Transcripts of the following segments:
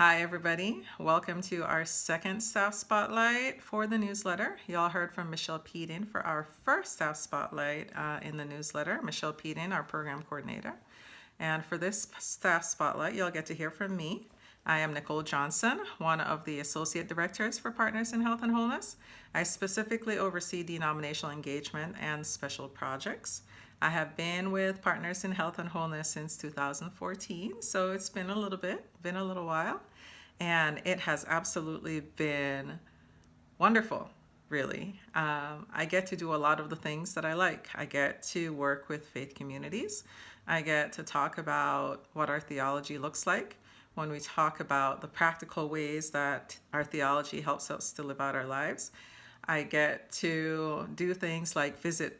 Hi everybody, welcome to our second staff spotlight for the newsletter. Y'all heard from Michelle Peden for our first staff spotlight in the newsletter. Michelle Peden, our program coordinator. And for this staff spotlight, you'll get to hear from me. I am Nicole Johnson, one of the associate directors for Partners in Health and Wholeness. I specifically oversee denominational engagement and special projects. I have been with Partners in Health and Wholeness since 2014, so it's been a little while, and it has absolutely been wonderful, really. I get to do a lot of the things that I like. I get to work with faith communities. I get to talk about what our theology looks like when we talk about the practical ways that our theology helps us to live out our lives. I get to do things like visit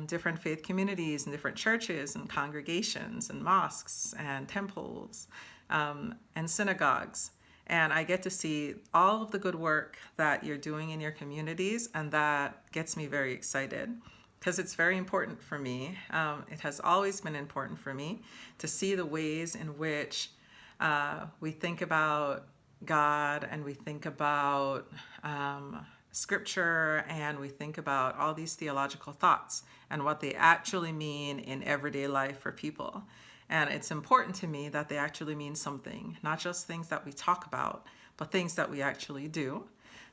different faith communities and different churches and congregations and mosques and temples and synagogues. And I get to see all of the good work that you're doing in your communities, and that gets me very excited because it's very important for me. It has always been important for me to see the ways in which we think about God, and we think about scripture, and we think about all these theological thoughts and what they actually mean in everyday life for people. And it's important to me that they actually mean something, not just things that we talk about, but things that we actually do.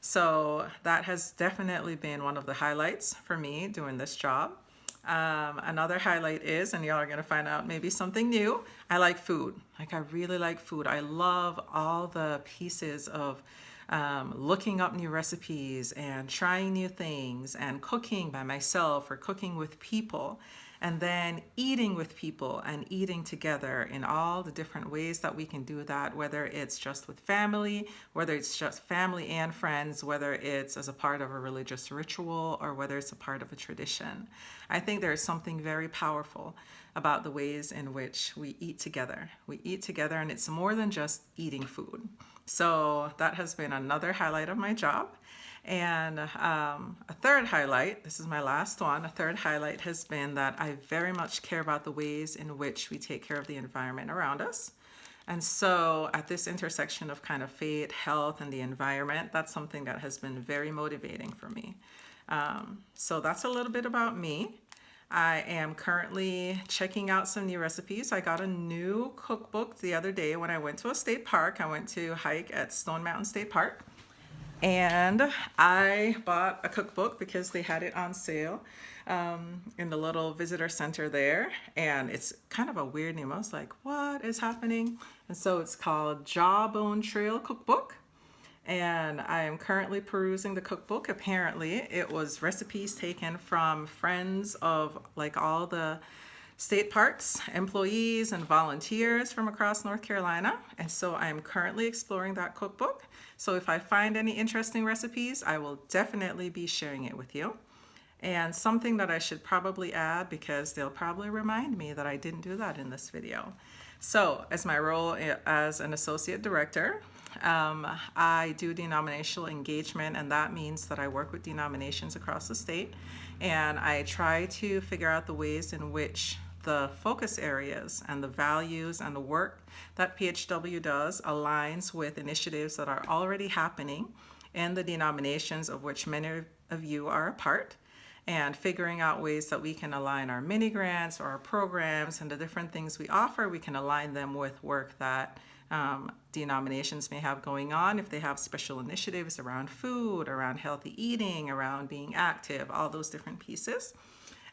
So that has definitely been one of the highlights for me doing this job. Another highlight is, and y'all are gonna find out maybe something new, I like food. I really like food. I love all the pieces of looking up new recipes and trying new things and cooking by myself or cooking with people, and then eating with people and eating together in all the different ways that we can do that, whether it's just with family, whether it's just family and friends, whether it's as a part of a religious ritual, or whether it's a part of a tradition. I think there is something very powerful about the ways in which we eat together. We eat together, and it's more than just eating food. So that has been another highlight of my job. And a third highlight, this is my last one, a third highlight has been that I very much care about the ways in which we take care of the environment around us. And so at this intersection of kind of faith, health, and the environment, that's something that has been very motivating for me. So that's a little bit about me. I am currently checking out some new recipes. I got a new cookbook the other day when I went to a state park. I went to hike at Stone Mountain State Park, and I bought a cookbook because they had it on sale in the little visitor center there. And it's kind of a weird name. I was like, what is happening? And so it's called Jawbone Trail Cookbook. And I am currently perusing the cookbook. Apparently, it was recipes taken from friends of like all the state parks, employees and volunteers from across North Carolina. And so I am currently exploring that cookbook. So if I find any interesting recipes, I will definitely be sharing it with you. And something that I should probably add, because they'll probably remind me that I didn't do that in this video. So as my role as an associate director, I do denominational engagement, and that means that I work with denominations across the state, and I try to figure out the ways in which the focus areas and the values and the work that PHW does aligns with initiatives that are already happening in the denominations of which many of you are a part, and figuring out ways that we can align our mini grants or our programs and the different things we offer, we can align them with work that denominations may have going on, if they have special initiatives around food, around healthy eating, around being active, all those different pieces.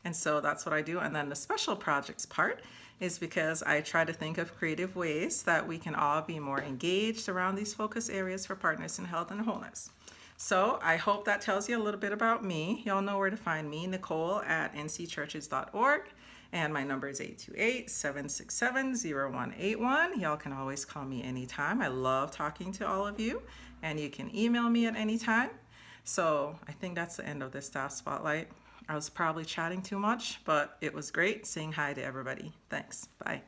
And so that's what I do. And then the special projects part is because I try to think of creative ways that we can all be more engaged around these focus areas for Partners in Health and Wholeness. So I hope that tells you a little bit about me. Y'all know where to find me, Nicole at ncchurches.org. And my number is 828-767-0181. Y'all can always call me anytime. I love talking to all of you, and you can email me at any time. So I think that's the end of this staff spotlight. I was probably chatting too much, but it was great saying hi to everybody. Thanks. Bye.